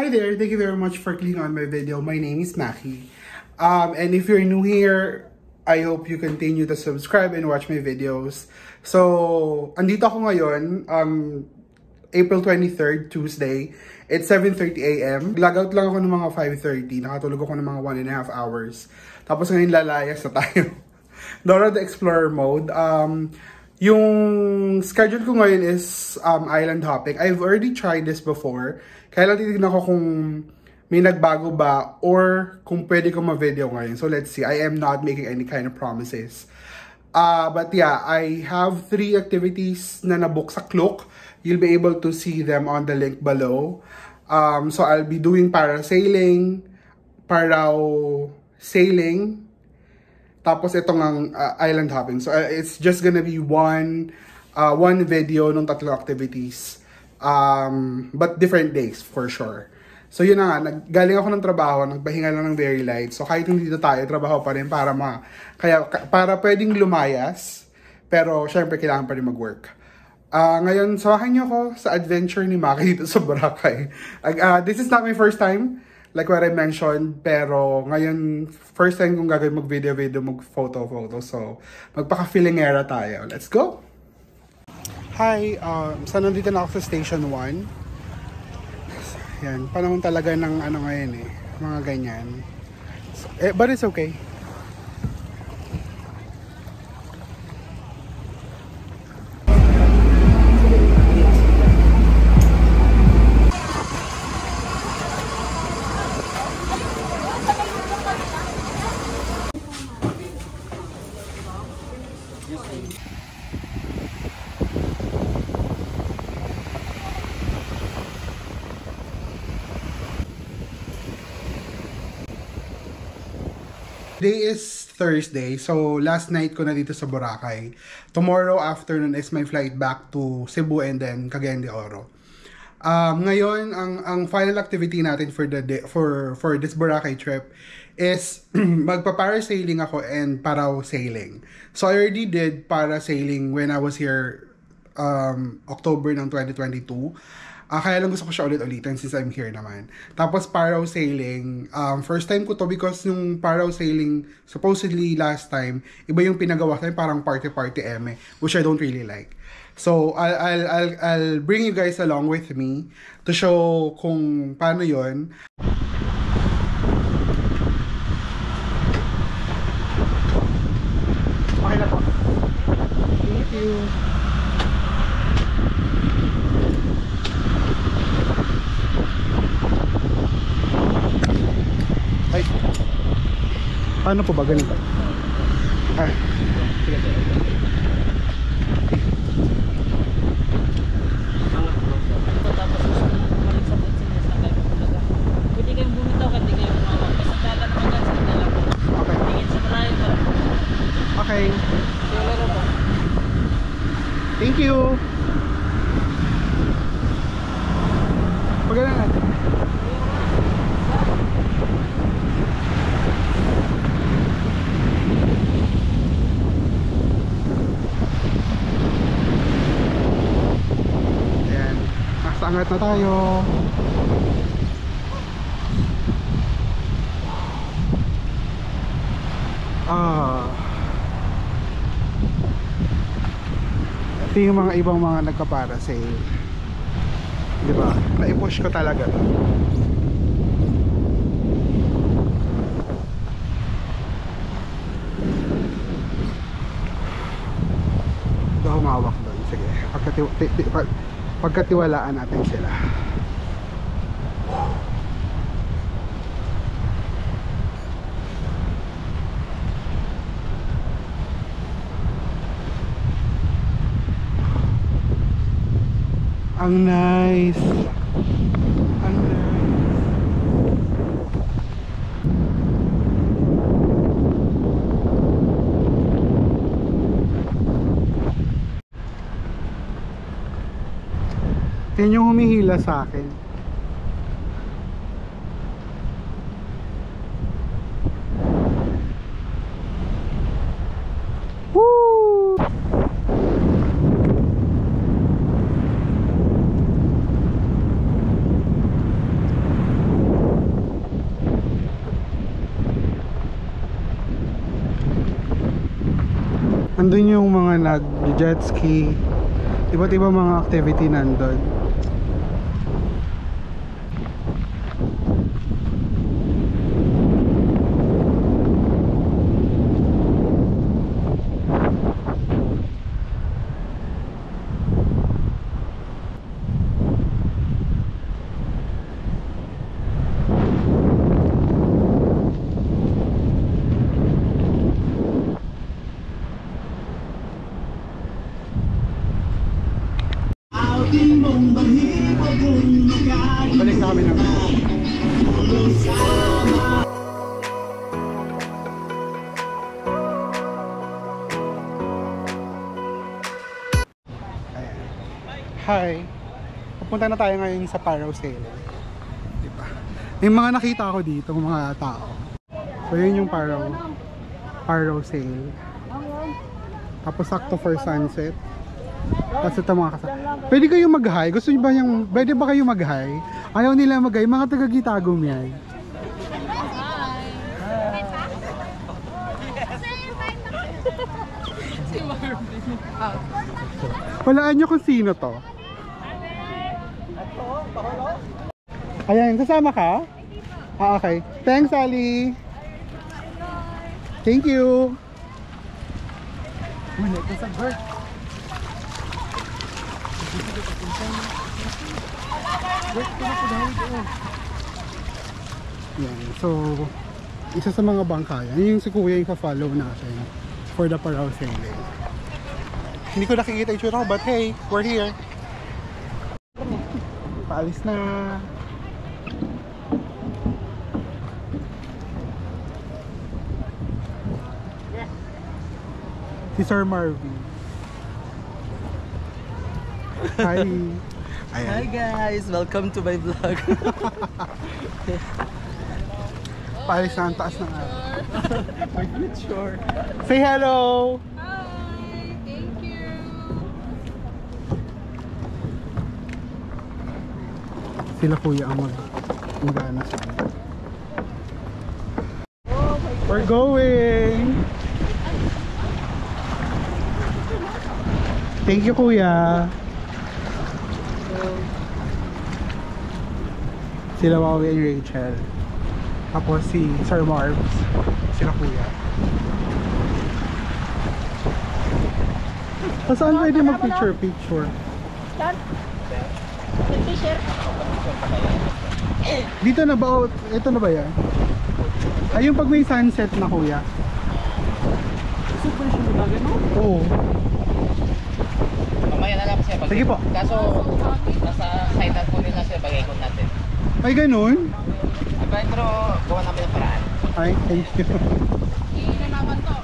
Hi there, thank you very much for clicking on my video. My name is Maki. And if you're new here, I hope you continue to subscribe and watch my videos. So, andito ako ngayon, April 23rd, Tuesday. It's 7:30 AM. Lagout lang ako ng mga 5:30. Nakatulog ako ng mga 1.5 hours. Tapos ngayon lalayas na tayo. Dora the Explorer mode. Yung schedule ko ngayon is island hopping. I've already tried this before. Kaya lang titignan ko kung may nagbago ba or kung pwede ko ma-video ngayon. So let's see. I am not making any kind of promises. But yeah, I have 3 activities na nabook sa Klook. You'll be able to see them on the link below. So I'll be doing parasailing, sailing, tapos itong ang island hopping. So it's just gonna be one video ng 3 activities. But different days for sure. So yun na nga, galing ako ng trabaho, nagpahinga lang ng very light. So kahit hindi dito tayo, trabaho pa rin para para pwedeng lumayas, pero syempre kailangan pa rin mag-work. Ngayon, samahan niyo ako sa adventure ni Maki dito sa Boracay. This is not my first time, like what I mentioned, pero ngayon, first time kong gagawin mag-video, mag-photo. So, magpaka-feelingera tayo. Let's go! Hi, so nandito na ako sa Station 1. Yan, panahon talaga ng ano ngayon mga ganyan. So, but it's okay. Today is Thursday, so last night ko na dito sa Boracay. Tomorrow afternoon is my flight back to Cebu and then Cagayan de Oro. Ngayon, ang final activity natin for the day, for this Boracay trip is magpa-parasailing ako and parasailing. So I already did parasailing when I was here October ng 2022. Kaya lang gusto ko siya ulit-ulitin since I'm here naman. Tapos parasailing, first time ko to because yung parasailing supposedly last time, iba yung pinagawa sa parang party-party which I don't really like. So I'll bring you guys along with me to show kung paano yon. Okay na po. Thank you. Ay, paano po ba ganito? Pwede kayong bumitaw, hindi kayong bumawag. Basta dalat mo dyan sa dalat mo. Okay. Tingin sa malayo pa. Okay. Laro po. Thank you. Pagana natin. Ayan. Nasa angat na tayo. Ito yung mga ibang mga nagka-parasail. Diba? Na-push ko talaga to. Ito humawak doon. Sige. Pagkatiwalaan natin sila. Ang nice. Ang nice. Yan yung humihila sa akin. Woo! Andun yung mga nag-jet ski. Iba't iba mga activity nandun. Balik na kami ng Hi! Pupunta na tayo ngayon sa parasailing. Diba? May mga nakita ako dito, mga tao. So yun yung parasail. Tapos sakto for sunset. Tapos ito mga kasama. Pwede kayo mag-hi? Gusto nyo ba yung... Pwede ba kayo mag-hi? Ayaw nila mag-hi. Mga taga-Gitagum yan. Si Marvin. Walaan nyo kung sino to. Ayan, kasama ka? Ah, okay. Thanks, Ali. Thank you. Wala ito sa bird. Yan, so isa sa mga bangkayan, yung si Kuya yung ka-follow natin for the parasailing. Hindi ko nakikita yung tsura ko, but hey, we're here. Paalis na. Si Sir Marvin. Hi. Ayan. Hi guys! Welcome to my vlog. Paalis na ang taas ng araw. Sure. Say hello! Hi! Thank you! Sila Kuya ang mag-ano sa amin. We're going! Thank you, Kuya! Sila Wawi and Rachel. Tapos si Sir Marbs. Sila Kuya. Saan pwede mag-picture? Dito na ba? Ito na ba yan? Ayun pag may sunset na, Kuya. Super sure ba gano'n? Oo. Mamaya na lang siya. Sige po. Kaso, nasa side up po nila siya bagay-ikot natin. Ay, ganun? Pero, gawa namin ng paraan. Ay, thank you. Naman to.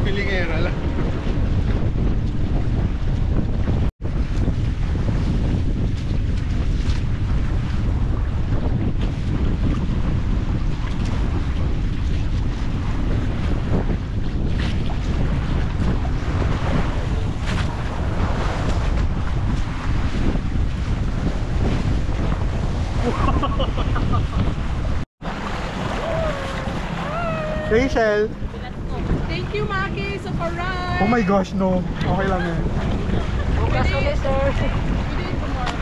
Pilingera lang. Rachel! Thank you, Maki, sa parade! Oh my gosh, no. Okay lang yan. Bukas ulit, sir. We do it tomorrow.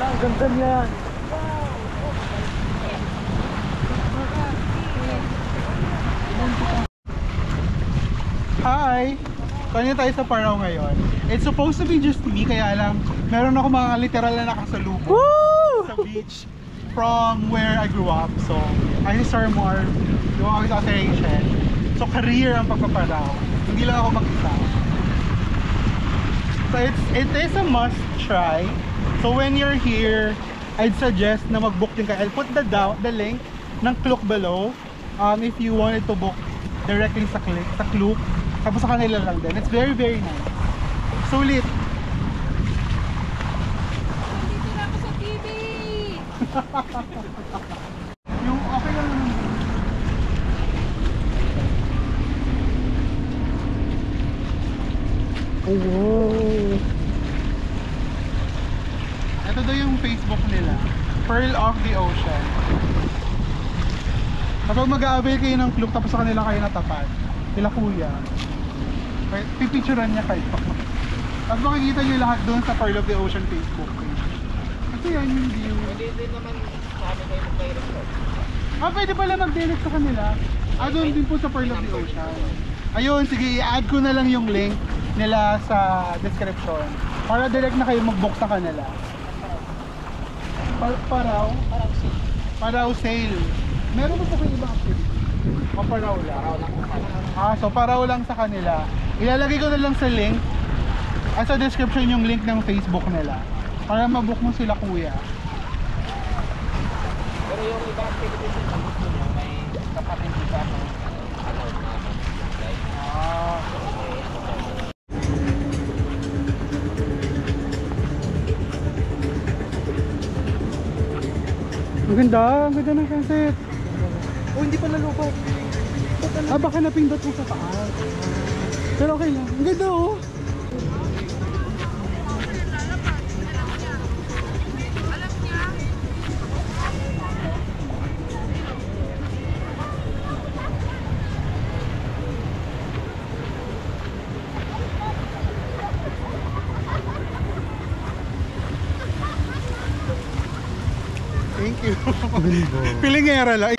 Ang ganda niya. Hi! Kanya tayo sa Parao ngayon. It's supposed to be just me, kaya lang meron ako mga literal na nakasalubong sa beach from where I grew up. So, I si Sir Marv, yung ako si Rachel. So, career ang pagpaparao. Hindi lang ako mag-isa. So, it is a must try. So, when you're here, I'd suggest na mag-book din kayo. I'll put the link ng Klook below if you wanted to book directly sa Klook. Tapos sa kanila lang din. It's very, very nice. Sulit. Yung okay lang naman. Oh, wow. Ito daw yung Facebook nila. Pearl of the Ocean. Kapag mag-a-avail kayo ng clue tapos sa kanila kayo natapat, sila kuya, pipicturean niya kayo. Tapos makikita niyo lahat doon sa Pearl of the Ocean Facebook page. Kasi yan yung view. Pwede din naman sa amin kayo mag-direct ko. Pwede pala mag-direct sa kanila. Doon din po sa Pearl of the Ocean. Ayun, sige, i-add ko na lang yung link nila sa description para direct na kayo mag-book sa kanila. Paraw sale. Meron ba po kayo ibang activity? O paraw lang? So paraw lang sa kanila. Ilalagay ko na lang sa link sa description yung link ng Facebook nila para mabook mo sila kuya. Pero yung ibang activities na gusto nyo, may kapatid sa allowed na. Ang ganda ng sunset. Oh, hindi pa nalupat. Baka napindot mo sa taas. Pero okay lang. Ang ganda oh. Thank you. Pilingera lang.